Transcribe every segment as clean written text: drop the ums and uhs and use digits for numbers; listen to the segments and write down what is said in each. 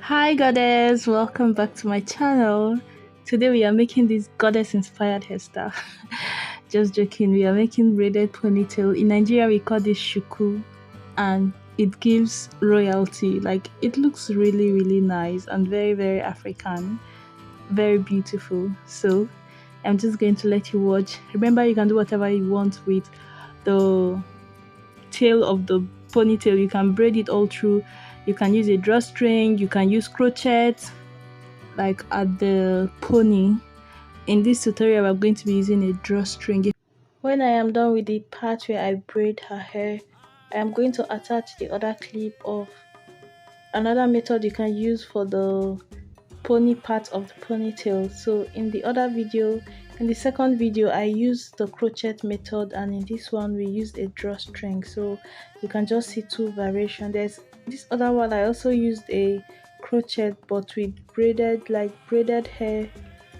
Hi goddess, welcome back to my channel. Today we are making this goddess inspired hairstyle. Just joking, we are making braided ponytail. In Nigeria we call this shuku, and it gives royalty. Like, it looks really nice and very African, very beautiful. So I'm just going to let you watch. Remember, you can do whatever you want with the tail of the ponytail. You can braid it all through. You can use a drawstring, you can use crochet like at the pony. In this tutorial we're going to be using a drawstring. When I am done with the part where I braid her hair, I am going to attach the other clip of another method you can use for the pony part of the ponytail. So in the other video, in the second video, I used the crochet method, and in this one we used a drawstring. So you can just see two variations. There's this other one, I also used a crochet but with braided hair,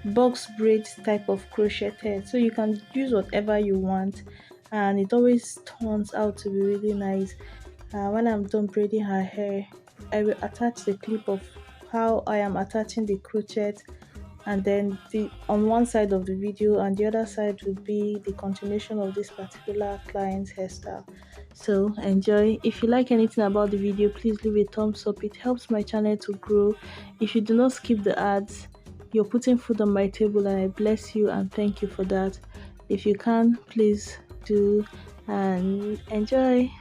box braids type of crochet hair. So you can use whatever you want, and it always turns out to be really nice. When I'm done braiding her hair, I will attach the clip of how I am attaching the crochet, and then on one side of the video, and the other side will be the continuation of this particular client's hairstyle. So enjoy. If you like anything about the video, please leave a thumbs up. It helps my channel to grow. If you do not skip the ads, you're putting food on my table, and I bless you and thank you for that. If you can, please do, and enjoy.